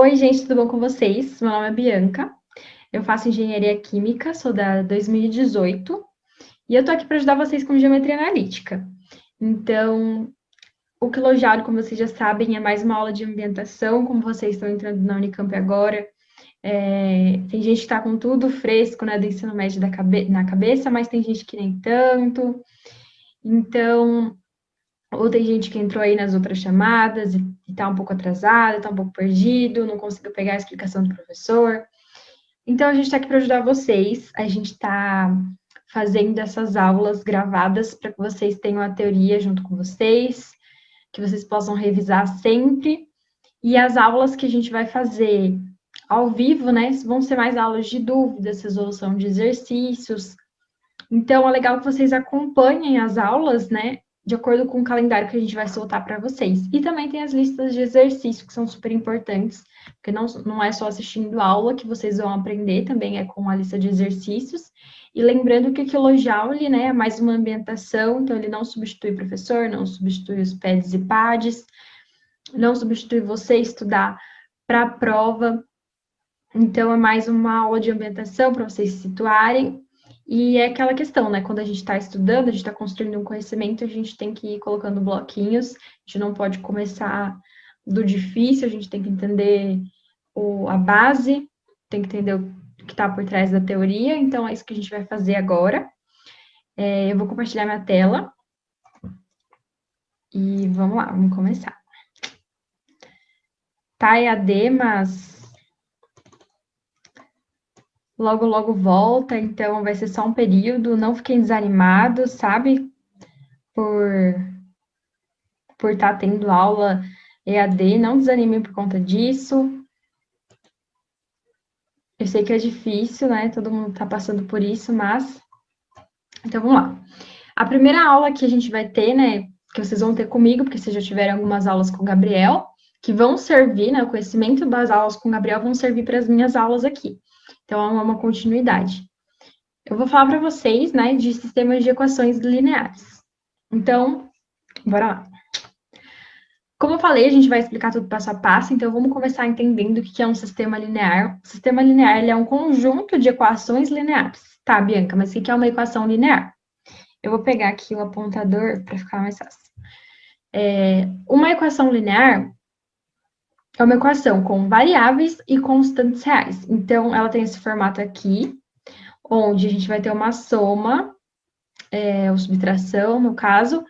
Oi, gente, tudo bom com vocês? Meu nome é Bianca, eu faço engenharia química, sou da 2018 e eu tô aqui para ajudar vocês com geometria analítica. Então, o quilogiário, como vocês já sabem, é mais uma aula de ambientação, como vocês estão entrando na Unicamp agora. Tem gente que está com tudo fresco, né, do ensino médio na cabeça, mas tem gente que nem tanto. Então, ou tem gente que entrou aí nas outras chamadas e tá um pouco atrasado, tá um pouco perdido, não conseguiu pegar a explicação do professor. Então, a gente está aqui para ajudar vocês. A gente está fazendo essas aulas gravadas para que vocês tenham a teoria junto com vocês, que vocês possam revisar sempre. E as aulas que a gente vai fazer ao vivo, né, vão ser mais aulas de dúvidas, resolução de exercícios. Então, é legal que vocês acompanhem as aulas, né, de acordo com o calendário que a gente vai soltar para vocês. E também tem as listas de exercícios, que são super importantes, porque não é só assistindo aula que vocês vão aprender, também é com a lista de exercícios. E lembrando que o quilojoule, né, é mais uma ambientação, então ele não substitui professor, não substitui os pads e pads, não substitui você estudar para a prova. Então, é mais uma aula de ambientação para vocês se situarem. E é aquela questão, né? Quando a gente está estudando, a gente está construindo um conhecimento, a gente tem que ir colocando bloquinhos, a gente não pode começar do difícil, a gente tem que entender a base, tem que entender o que está por trás da teoria, então é isso que a gente vai fazer agora. Eu vou compartilhar minha tela e vamos lá, vamos começar. Tá EAD, mas logo, logo volta, então vai ser só um período, não fiquem desanimados, sabe? Por estar tendo aula EAD, não desanimem por conta disso. Eu sei que é difícil, né? Todo mundo tá passando por isso, mas. Então vamos lá. A primeira aula que a gente vai ter, né? Que vocês vão ter comigo, porque vocês já tiveram algumas aulas com o Gabriel, que vão servir, né? O conhecimento das aulas com o Gabriel vão servir para as minhas aulas aqui. Então é uma continuidade. Eu vou falar para vocês, né, de sistemas de equações lineares. Então, bora lá. Como eu falei, a gente vai explicar tudo passo a passo, então vamos começar entendendo o que é um sistema linear. O sistema linear ele é um conjunto de equações lineares. Tá, Bianca, mas o que é uma equação linear? Eu vou pegar aqui o apontador para ficar mais fácil. Uma equação linear é uma equação com variáveis e constantes reais. Então, ela tem esse formato aqui, onde a gente vai ter uma soma, ou subtração, no caso,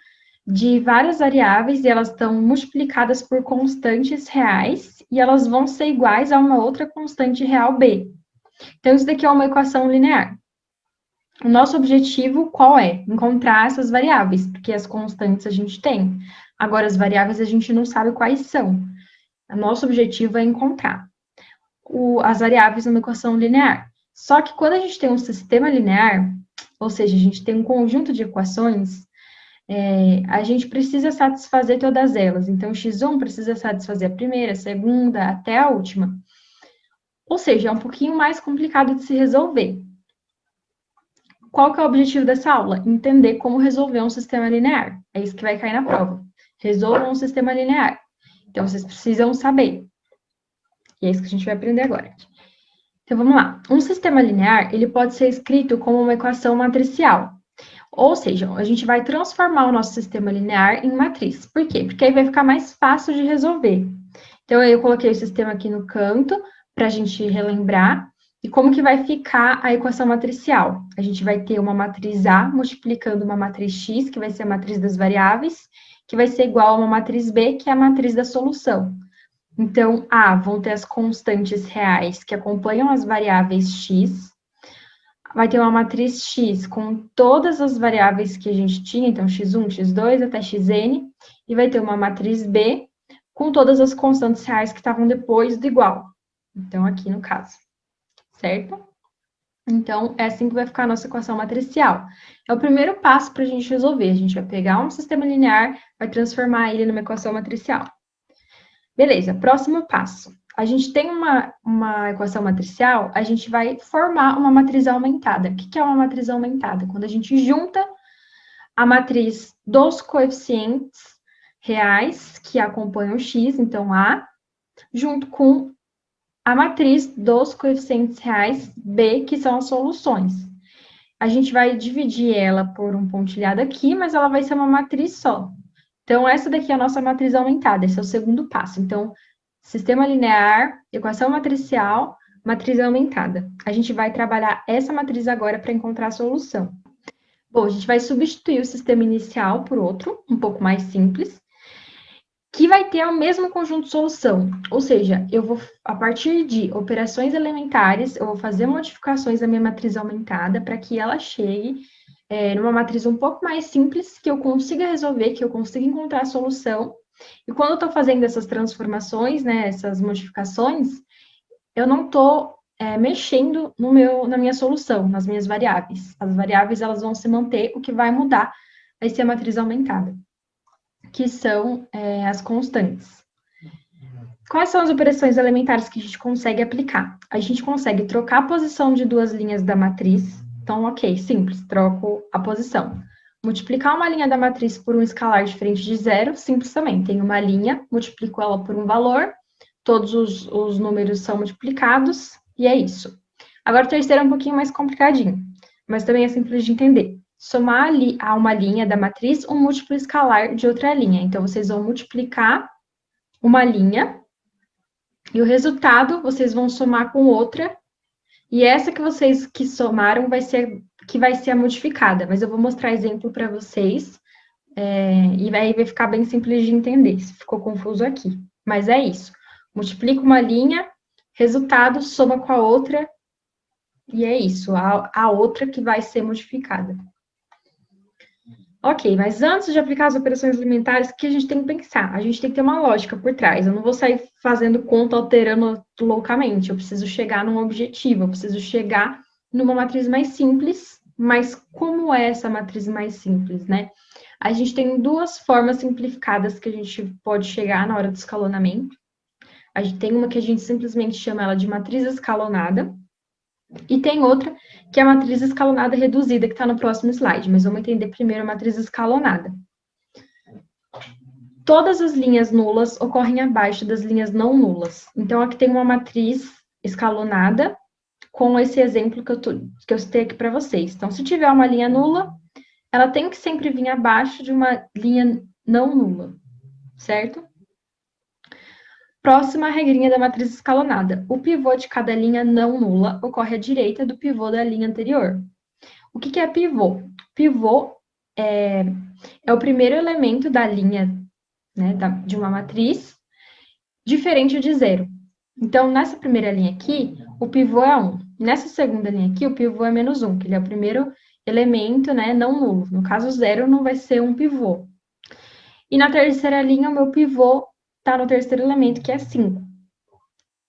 de várias variáveis e elas estão multiplicadas por constantes reais e elas vão ser iguais a uma outra constante real b. Então, isso daqui é uma equação linear. O nosso objetivo qual é? Encontrar essas variáveis, porque as constantes a gente tem. Agora, as variáveis a gente não sabe quais são. O nosso objetivo é encontrar as variáveis numa equação linear. Só que quando a gente tem um sistema linear, ou seja, a gente tem um conjunto de equações, a gente precisa satisfazer todas elas. Então, x1 precisa satisfazer a primeira, a segunda, até a última. Ou seja, é um pouquinho mais complicado de se resolver. Qual que é o objetivo dessa aula? Entender como resolver um sistema linear. É isso que vai cair na prova. Resolvam um sistema linear. Então, vocês precisam saber. E é isso que a gente vai aprender agora. Então, vamos lá. Um sistema linear, ele pode ser escrito como uma equação matricial. Ou seja, a gente vai transformar o nosso sistema linear em matriz. Por quê? Porque aí vai ficar mais fácil de resolver. Então, eu coloquei o sistema aqui no canto, para a gente relembrar. E como que vai ficar a equação matricial? A gente vai ter uma matriz A multiplicando uma matriz X, que vai ser a matriz das variáveis, que vai ser igual a uma matriz B, que é a matriz da solução. Então, A vão ter as constantes reais que acompanham as variáveis X, vai ter uma matriz X com todas as variáveis que a gente tinha, então x1, x2 até xn, e vai ter uma matriz B com todas as constantes reais que estavam depois do igual. Então, aqui no caso, certo? Então, é assim que vai ficar a nossa equação matricial. É o primeiro passo para a gente resolver. A gente vai pegar um sistema linear, vai transformar ele numa equação matricial. Beleza, próximo passo. A gente tem uma equação matricial, a gente vai formar uma matriz aumentada. O que é uma matriz aumentada? Quando a gente junta a matriz dos coeficientes reais que acompanham x, então A, junto com a matriz dos coeficientes reais B, que são as soluções. A gente vai dividir ela por um pontilhado aqui, mas ela vai ser uma matriz só. Então, essa daqui é a nossa matriz aumentada, esse é o segundo passo. Então, sistema linear, equação matricial, matriz aumentada. A gente vai trabalhar essa matriz agora para encontrar a solução. Bom, a gente vai substituir o sistema inicial por outro, um pouco mais simples, que vai ter o mesmo conjunto de solução. Ou seja, eu vou, a partir de operações elementares, eu vou fazer modificações na minha matriz aumentada para que ela chegue numa matriz um pouco mais simples, que eu consiga resolver, que eu consiga encontrar a solução. E quando eu estou fazendo essas transformações, né, essas modificações, eu não estou mexendo na minha solução, nas minhas variáveis. As variáveis, elas vão se manter, o que vai mudar vai ser a matriz aumentada, que são as constantes. Quais são as operações elementares que a gente consegue aplicar? A gente consegue trocar a posição de duas linhas da matriz. Então, ok, simples, troco a posição. Multiplicar uma linha da matriz por um escalar diferente de zero, simples também. Tenho uma linha, multiplico ela por um valor, todos os números são multiplicados, e é isso. Agora, o terceiro é um pouquinho mais complicadinho, mas também é simples de entender. Somar ali a uma linha da matriz um múltiplo escalar de outra linha. Então, vocês vão multiplicar uma linha, e o resultado vocês vão somar com outra, e essa que vocês que somaram vai ser a modificada, mas eu vou mostrar exemplo para vocês, e aí vai ficar bem simples de entender, se ficou confuso aqui. Mas é isso. Multiplica uma linha, resultado, soma com a outra, e é isso, a outra que vai ser modificada. Ok, mas antes de aplicar as operações elementares, o que a gente tem que pensar? A gente tem que ter uma lógica por trás. Eu não vou sair fazendo conta, alterando loucamente. Eu preciso chegar num objetivo, eu preciso chegar numa matriz mais simples. Mas como é essa matriz mais simples, né? A gente tem duas formas simplificadas que a gente pode chegar na hora do escalonamento. A gente tem uma que a gente simplesmente chama ela de matriz escalonada, e tem outra, que é a matriz escalonada reduzida, que está no próximo slide, mas vamos entender primeiro a matriz escalonada. Todas as linhas nulas ocorrem abaixo das linhas não nulas. Então, aqui tem uma matriz escalonada com esse exemplo que eu citei aqui para vocês. Então, se tiver uma linha nula, ela tem que sempre vir abaixo de uma linha não nula, certo? Próxima regrinha da matriz escalonada. O pivô de cada linha não nula ocorre à direita do pivô da linha anterior. O que é pivô? Pivô é o primeiro elemento da linha, né, de uma matriz, diferente de zero. Então, nessa primeira linha aqui, o pivô é 1. Nessa segunda linha aqui, o pivô é menos 1, que ele é o primeiro elemento, né, não nulo. No caso, zero não vai ser um pivô. E na terceira linha, o meu pivô está no terceiro elemento, que é 5.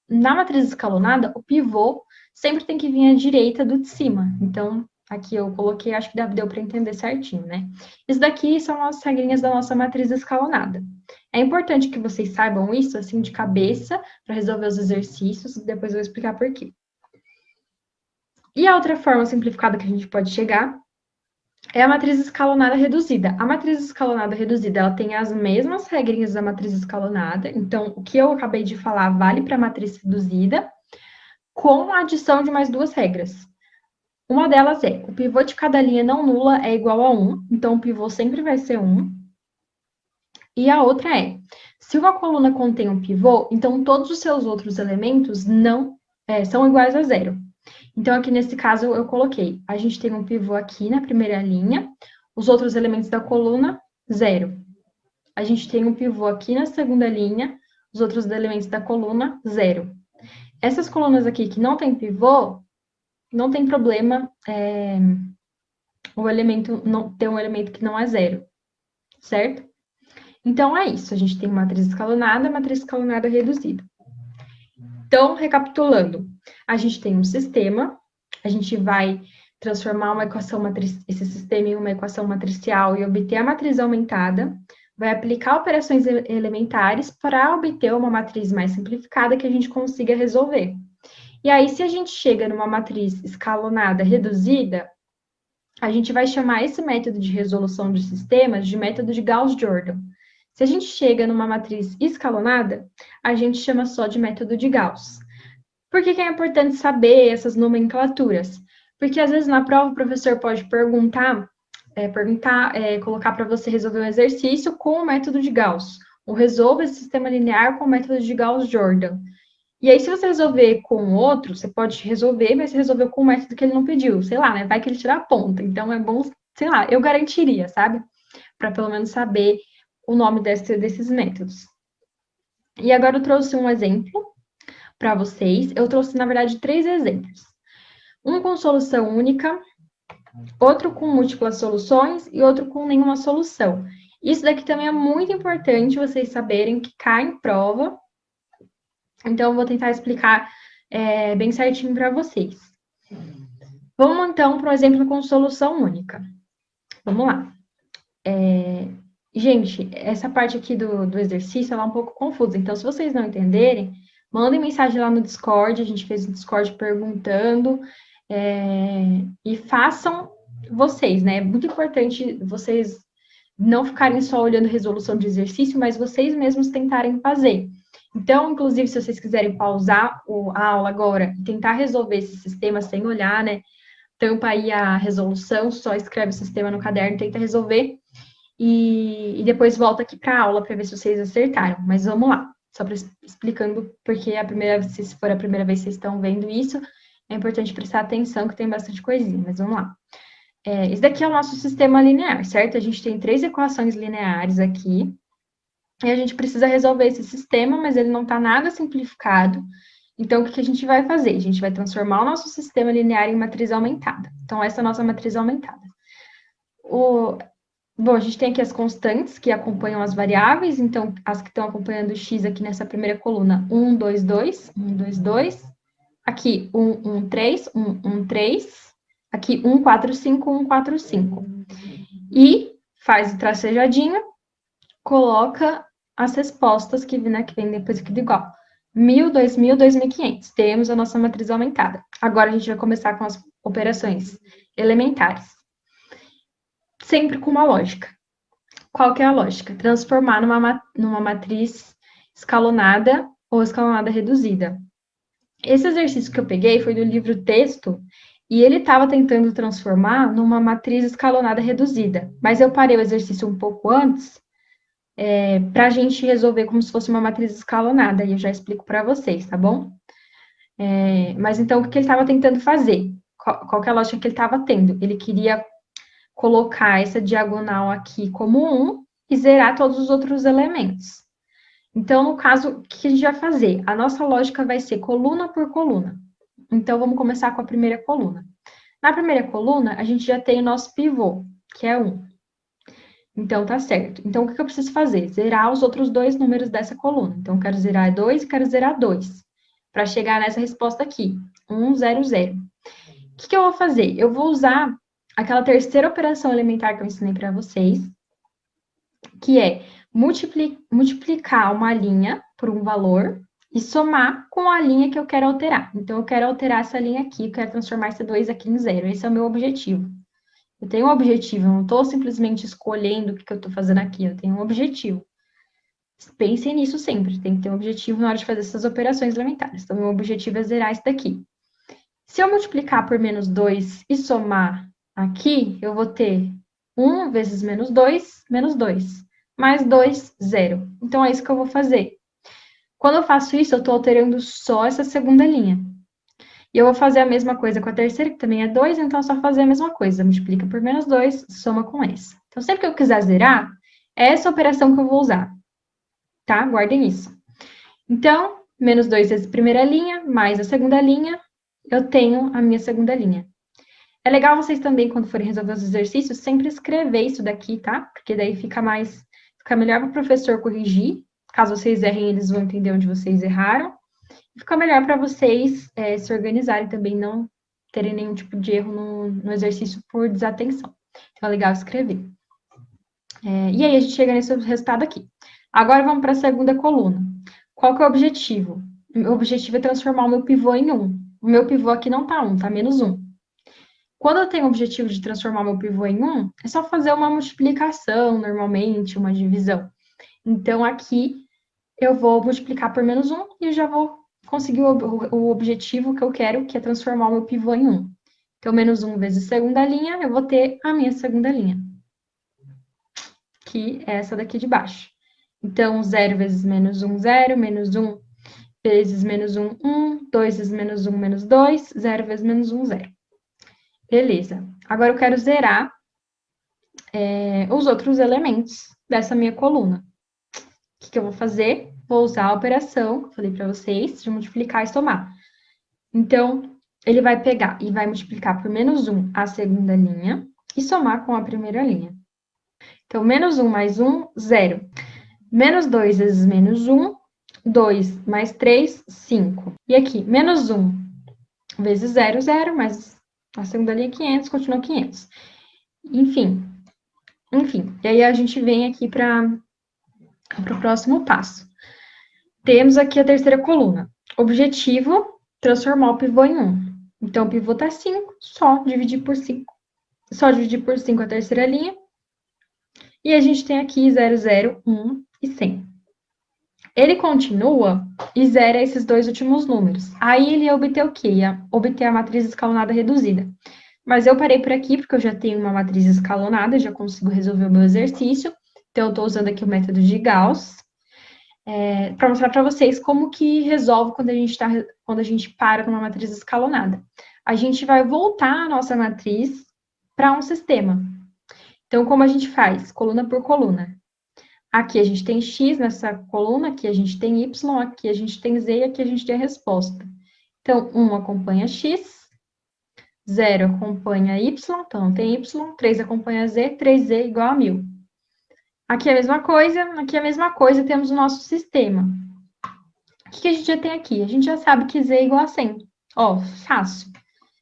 Na matriz escalonada, o pivô sempre tem que vir à direita do de cima. Então, aqui eu coloquei, acho que deu para entender certinho, né? Isso daqui são as regrinhas da nossa matriz escalonada. É importante que vocês saibam isso, assim, de cabeça, para resolver os exercícios, depois eu vou explicar por quê. E a outra forma simplificada que a gente pode chegar é a matriz escalonada reduzida. A matriz escalonada reduzida, ela tem as mesmas regrinhas da matriz escalonada, então, o que eu acabei de falar vale para a matriz reduzida, com a adição de mais duas regras. Uma delas é, o pivô de cada linha não nula é igual a 1, então o pivô sempre vai ser 1. E a outra é, se uma coluna contém um pivô, então todos os seus outros elementos não são iguais a zero. Então, aqui nesse caso, eu coloquei, a gente tem um pivô aqui na primeira linha, os outros elementos da coluna, zero. A gente tem um pivô aqui na segunda linha, os outros elementos da coluna, zero. Essas colunas aqui que não tem pivô, não tem problema o elemento não ter um elemento que não é zero, certo? Então, é isso, a gente tem matriz escalonada reduzida. Então, recapitulando, a gente tem um sistema, a gente vai transformar esse sistema em uma equação matricial e obter a matriz aumentada, vai aplicar operações elementares para obter uma matriz mais simplificada que a gente consiga resolver. E aí, se a gente chega numa matriz escalonada reduzida, a gente vai chamar esse método de resolução de sistemas de método de Gauss-Jordan. Se a gente chega numa matriz escalonada, a gente chama só de método de Gauss. Por que que é importante saber essas nomenclaturas? Porque às vezes na prova o professor pode colocar para você resolver um exercício com o método de Gauss, ou resolva esse sistema linear com o método de Gauss-Jordan. E aí, se você resolver com outro, você pode resolver, mas você resolveu com o método que ele não pediu, sei lá, né? Vai que ele tira a ponta. Então, é bom, sei lá, eu garantiria, sabe? Para pelo menos saber o nome desses métodos. E agora eu trouxe um exemplo para vocês. Eu trouxe, na verdade, 3 exemplos. Um com solução única, outro com múltiplas soluções e outro com nenhuma solução. Isso daqui também é muito importante vocês saberem que cai em prova. Então, eu vou tentar explicar bem certinho para vocês. Vamos, então, para um exemplo com solução única. Vamos lá. Gente, essa parte aqui do exercício, ela é um pouco confusa. Então, se vocês não entenderem, mandem mensagem lá no Discord. A gente fez um Discord perguntando. E façam vocês, né? É muito importante vocês não ficarem só olhando resolução de exercício, mas vocês mesmos tentarem fazer. Então, inclusive, se vocês quiserem pausar a aula agora e tentar resolver esse sistema sem olhar, né? Tampa aí a resolução, só escreve o sistema no caderno, tenta resolver e depois volta aqui para a aula para ver se vocês acertaram. Mas vamos lá, só explicando, porque se for a primeira vez que vocês estão vendo isso, é importante prestar atenção que tem bastante coisinha, mas vamos lá. Esse daqui é o nosso sistema linear, certo? A gente tem 3 equações lineares aqui, e a gente precisa resolver esse sistema, mas ele não está nada simplificado. Então, o que a gente vai fazer? A gente vai transformar o nosso sistema linear em matriz aumentada. Então, essa é a nossa matriz aumentada. Bom, a gente tem aqui as constantes que acompanham as variáveis. Então, as que estão acompanhando o x aqui nessa primeira coluna, 1, 2, 2, 1, 2, 2. Aqui, 1, 1, 3, 1, 1, 3. Aqui, 1, 4, 5, 1, 4, 5. E faz o tracejadinho, coloca as respostas que vem depois aqui do igual. 1.000, 2.000, 2.500. Temos a nossa matriz aumentada. Agora a gente vai começar com as operações elementares. Sempre com uma lógica. Qual que é a lógica? Transformar numa matriz escalonada ou escalonada reduzida. Esse exercício que eu peguei foi do livro Texto, e ele estava tentando transformar numa matriz escalonada reduzida. Mas eu parei o exercício um pouco antes, para a gente resolver como se fosse uma matriz escalonada, e eu já explico para vocês, tá bom? Mas então, o que ele estava tentando fazer? Qual que é a lógica que ele estava tendo? Ele queria colocar essa diagonal aqui como 1 e zerar todos os outros elementos. Então, no caso, o que a gente vai fazer? A nossa lógica vai ser coluna por coluna. Então, vamos começar com a primeira coluna. Na primeira coluna, a gente já tem o nosso pivô, que é 1. Então, tá certo. Então, o que eu preciso fazer? Zerar os outros 2 números dessa coluna. Então, eu quero zerar 2 e quero zerar 2. Para chegar nessa resposta aqui, 1, 0, 0. O que eu vou fazer? Eu vou usar aquela terceira operação elementar que eu ensinei para vocês, que é multiplicar uma linha por um valor e somar com a linha que eu quero alterar. Então, eu quero alterar essa linha aqui, eu quero transformar esse 2 aqui em 0. Esse é o meu objetivo. Eu tenho um objetivo, eu não estou simplesmente escolhendo o que eu estou fazendo aqui, eu tenho um objetivo. Pensem nisso sempre, tem que ter um objetivo na hora de fazer essas operações elementares. Então, meu objetivo é zerar isso daqui. Se eu multiplicar por menos 2 e somar aqui, eu vou ter 1 vezes menos 2, mais 2, 0. Então, é isso que eu vou fazer. Quando eu faço isso, eu estou alterando só essa segunda linha. E eu vou fazer a mesma coisa com a terceira, que também é 2, então é só fazer a mesma coisa. Multiplica por menos 2, soma com essa. Então, sempre que eu quiser zerar, é essa operação que eu vou usar. Tá? Guardem isso. Então, menos 2 vezes a primeira linha, mais a segunda linha, eu tenho a minha segunda linha. É legal vocês também, quando forem resolver os exercícios, sempre escrever isso daqui, tá? Porque daí fica melhor para o professor corrigir. Caso vocês errem, eles vão entender onde vocês erraram. Fica melhor para vocês se organizarem também, não terem nenhum tipo de erro no exercício por desatenção. Então, é legal escrever. E aí, a gente chega nesse resultado aqui. Agora, vamos para a segunda coluna. Qual que é o objetivo? O objetivo é transformar o meu pivô em 1. O meu pivô aqui não está 1, está menos 1. Quando eu tenho o objetivo de transformar o meu pivô em 1, é só fazer uma multiplicação, normalmente, uma divisão. Então, aqui, eu vou multiplicar por menos 1 e eu já vou conseguir o objetivo que eu quero, que é transformar o meu pivô em 1. Então, menos 1 vezes segunda linha, eu vou ter a minha segunda linha, que é essa daqui de baixo. Então, 0 vezes menos 1, 0, menos 1 vezes menos 1, 1, 2 vezes menos 1, menos 2, 0 vezes menos 1, 0. Beleza. Agora eu quero zerar os outros elementos dessa minha coluna. O que eu vou fazer? Vou usar a operação, que eu falei para vocês, de multiplicar e somar. Então, ele vai pegar e vai multiplicar por menos 1 a segunda linha e somar com a primeira linha. Então, menos 1 mais 1, 0. Menos 2 vezes menos 1, 2 mais 3, 5. E aqui, menos 1 vezes 0, 0, mas a segunda linha é 500, continua 500. Enfim. E aí a gente vem aqui para o próximo passo. Temos aqui a terceira coluna. Objetivo, transformar o pivô em 1. Então, o pivô está 5, só dividir por 5. Só dividir por 5 a terceira linha. E a gente tem aqui 0, 0, 1 e 100. Ele continua e zera esses dois últimos números. Aí ele ia obter o quê? Ia obter a matriz escalonada reduzida. Mas eu parei por aqui, porque eu já tenho uma matriz escalonada, já consigo resolver o meu exercício. Então, eu estou usando aqui o método de Gauss, para mostrar para vocês como que resolve quando a gente para numa matriz escalonada. A gente vai voltar a nossa matriz para um sistema. Então, como a gente faz? Coluna por coluna. Aqui a gente tem X nessa coluna, aqui a gente tem Y, aqui a gente tem Z e aqui a gente tem a resposta. Então, 1 acompanha X, 0 acompanha Y, então tem Y, 3 acompanha Z, 3Z igual a 1000. Aqui é a mesma coisa, aqui é a mesma coisa, temos o nosso sistema. O que a gente já tem aqui? A gente já sabe que Z é igual a 100. Ó, fácil.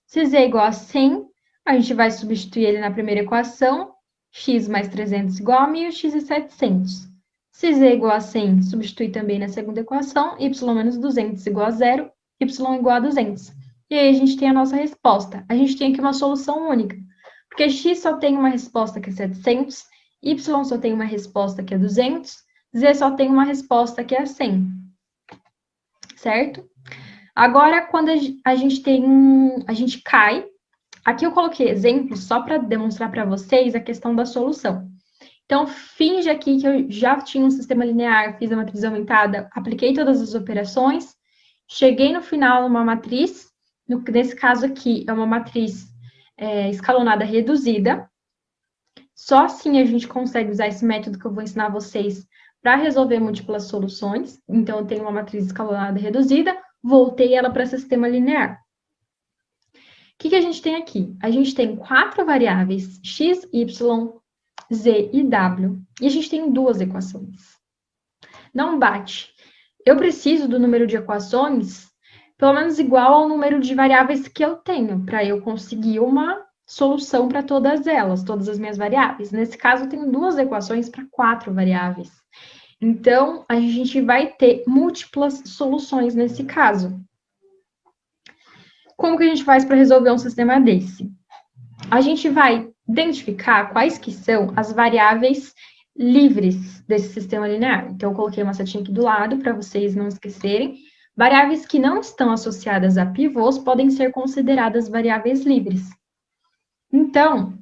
Se Z é igual a 100, a gente vai substituir ele na primeira equação, x mais 300 igual a 1000, x é 700. Se Z é igual a 100, substitui também na segunda equação, y menos 200 igual a 0, y igual a 200. E aí a gente tem a nossa resposta. A gente tem aqui uma solução única, porque x só tem uma resposta que é 700, y só tem uma resposta que é 200, z só tem uma resposta que é 100. Certo? Agora, quando a gente cai, aqui eu coloquei exemplos só para demonstrar para vocês a questão da solução. Então, finge aqui que eu já tinha um sistema linear, fiz a matriz aumentada, apliquei todas as operações, cheguei no final numa matriz, nesse caso aqui é uma matriz escalonada reduzida. Só assim a gente consegue usar esse método que eu vou ensinar vocês para resolver múltiplas soluções. Então, eu tenho uma matriz escalonada reduzida, voltei ela para sistema linear. O que a gente tem aqui? A gente tem 4 variáveis, x, y, z e w, e a gente tem 2 equações. Não bate. Eu preciso do número de equações pelo menos igual ao número de variáveis que eu tenho, para eu conseguir uma solução para todas elas, todas as minhas variáveis. Nesse caso, eu tenho 2 equações para 4 variáveis. Então, a gente vai ter múltiplas soluções nesse caso. Como que a gente faz para resolver um sistema desse? A gente vai identificar quais que são as variáveis livres desse sistema linear. Então, eu coloquei uma setinha aqui do lado para vocês não esquecerem. Variáveis que não estão associadas a pivôs podem ser consideradas variáveis livres. Então,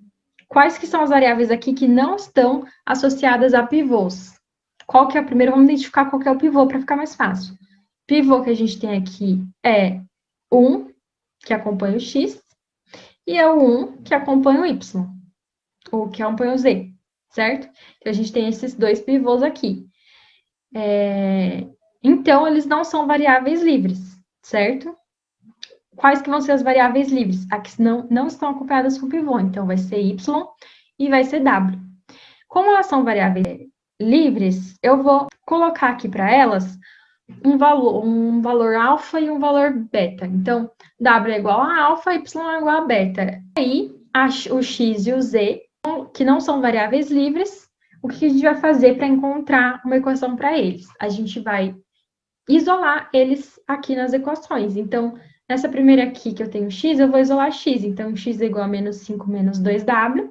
quais que são as variáveis aqui que não estão associadas a pivôs? Qual que é o primeiro? Vamos identificar qual que é o pivô para ficar mais fácil. Pivô que a gente tem aqui é 1, que acompanha o x, e é o 1 que acompanha o y, ou que acompanha o z, certo? Então, a gente tem esses 2 pivôs aqui. Então, eles não são variáveis livres, certo? Quais que vão ser as variáveis livres? As que não estão acompanhadas com pivô, então vai ser y e vai ser w. Como elas são variáveis livres, eu vou colocar aqui para elas um valor alfa e um valor beta. Então, w é igual a alfa, y é igual a beta. Aí, o x e o z, que não são variáveis livres, o que a gente vai fazer para encontrar uma equação para eles? A gente vai isolar eles aqui nas equações. Então, nessa primeira aqui que eu tenho x, eu vou isolar x. Então, x é igual a menos 5 menos 2w.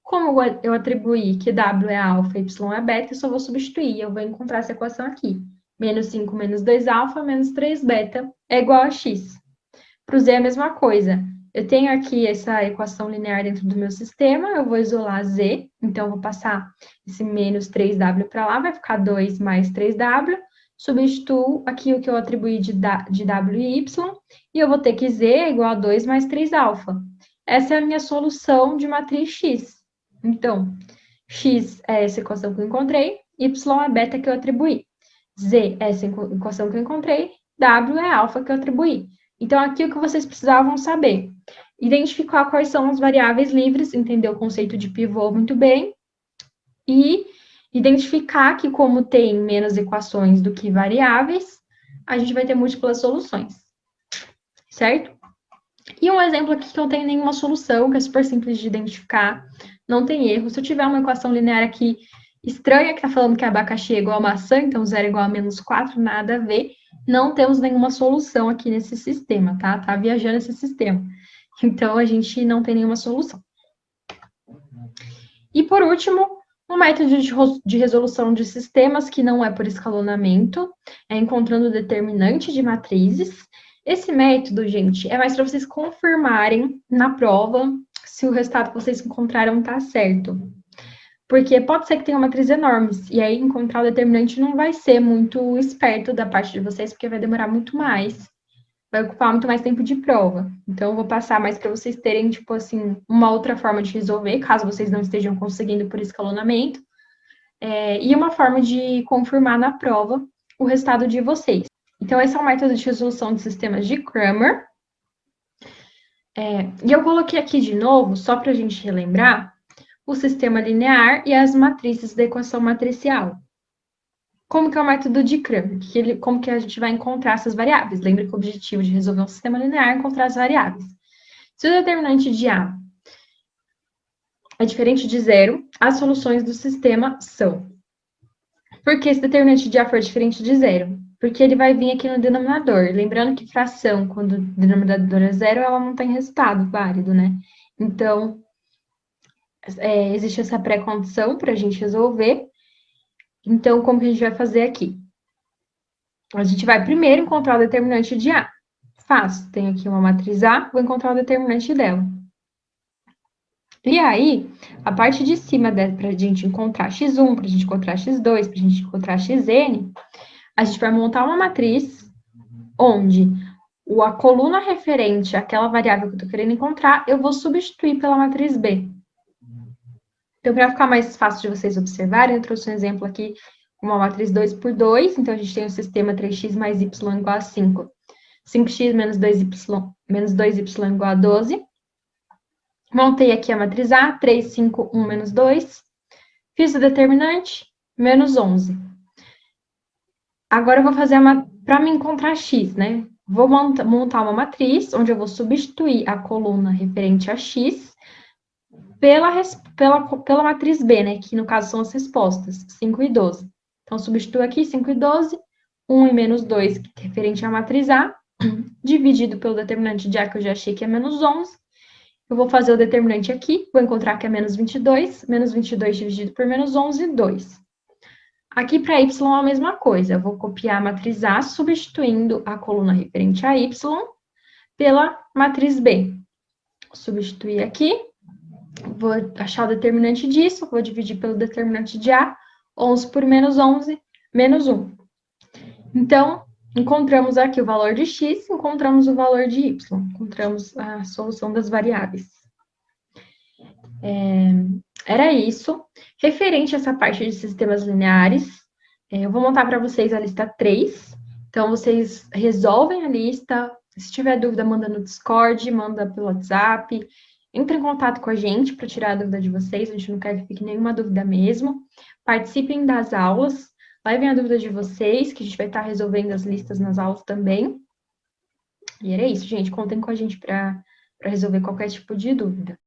Como eu atribuí que w é alfa e y é beta, eu só vou substituir. Eu vou encontrar essa equação aqui. Menos 5 menos 2 alfa menos 3 beta é igual a x. Para o z é a mesma coisa. Eu tenho aqui essa equação linear dentro do meu sistema, eu vou isolar z, então eu vou passar esse menos 3w para lá, vai ficar 2 mais 3w, substituo aqui o que eu atribuí de w e y, e eu vou ter que z é igual a 2 mais 3 alfa. Essa é a minha solução de matriz x. Então, x é essa equação que eu encontrei, y é a beta que eu atribuí. Z é essa equação que eu encontrei, W é a alfa que eu atribuí. Então, aqui o que vocês precisavam saber: identificar quais são as variáveis livres, entender o conceito de pivô muito bem, e identificar que, como tem menos equações do que variáveis, a gente vai ter múltiplas soluções, certo? E um exemplo aqui que não tem nenhuma solução, que é super simples de identificar, não tem erro. Se eu tiver uma equação linear aqui estranha, que está falando que abacaxi é igual a maçã, então 0 é igual a menos 4, nada a ver, não temos nenhuma solução aqui nesse sistema, tá? Tá viajando esse sistema. Então, a gente não tem nenhuma solução. E, por último, um método de resolução de sistemas que não é por escalonamento, é encontrando determinante de matrizes. Esse método, gente, é mais para vocês confirmarem na prova se o resultado que vocês encontraram está certo. Porque pode ser que tenha matrizes enormes, e aí encontrar o determinante não vai ser muito esperto da parte de vocês, porque vai demorar muito mais, vai ocupar muito mais tempo de prova. Então, eu vou passar mais para vocês terem, tipo assim, uma outra forma de resolver, caso vocês não estejam conseguindo por escalonamento, e uma forma de confirmar na prova o resultado de vocês. Então, esse é o método de resolução de sistemas de Cramer. E eu coloquei aqui de novo, só para a gente relembrar, o sistema linear e as matrizes da equação matricial. Como que é o método de Cramer? Como que a gente vai encontrar essas variáveis? Lembra que o objetivo de resolver um sistema linear é encontrar as variáveis. Se o determinante de A é diferente de zero, as soluções do sistema são. Por que esse determinante de A for diferente de zero? Porque ele vai vir aqui no denominador. Lembrando que fração, quando o denominador é zero, ela não tem resultado válido, né? Então, existe essa pré-condição para a gente resolver. Então, como que a gente vai fazer aqui? A gente vai primeiro encontrar o determinante de A. Fácil, tenho aqui uma matriz A, vou encontrar o determinante dela. E aí, a parte de cima, para a gente encontrar x1, para a gente encontrar x2, para a gente encontrar xn, a gente vai montar uma matriz onde a coluna referente àquela variável que eu estou querendo encontrar, eu vou substituir pela matriz B. Então, para ficar mais fácil de vocês observarem, eu trouxe um exemplo aqui, uma matriz 2 por 2, então a gente tem o sistema 3x mais y igual a 5. 5x menos 2y igual a 12. Montei aqui a matriz A, 3, 5, 1, menos 2. Fiz o determinante, menos 11. Agora eu vou fazer para me encontrar x, né? Vou montar uma matriz, onde eu vou substituir a coluna referente a x pela matriz B, né? Que no caso são as respostas, 5 e 12. Então, substituo aqui 5 e 12, 1 e menos 2, que é referente à matriz A, dividido pelo determinante de A, que eu já achei que é menos 11. Eu vou fazer o determinante aqui, vou encontrar que é menos 22 dividido por menos 11, 2. Aqui para y é a mesma coisa, eu vou copiar a matriz A, substituindo a coluna referente a y pela matriz B. Vou substituir aqui, vou achar o determinante disso, vou dividir pelo determinante de A, 11 por menos 11, menos 1. Então, encontramos aqui o valor de x, encontramos o valor de y, encontramos a solução das variáveis. Era isso. Referente a essa parte de sistemas lineares, eu vou montar para vocês a lista 3. Então, vocês resolvem a lista. Se tiver dúvida, manda no Discord, manda pelo WhatsApp. Entre em contato com a gente para tirar a dúvida de vocês. A gente não quer que fique nenhuma dúvida mesmo. Participem das aulas. Levem a dúvida de vocês, que a gente vai estar resolvendo as listas nas aulas também. E era isso, gente. Contem com a gente para resolver qualquer tipo de dúvida.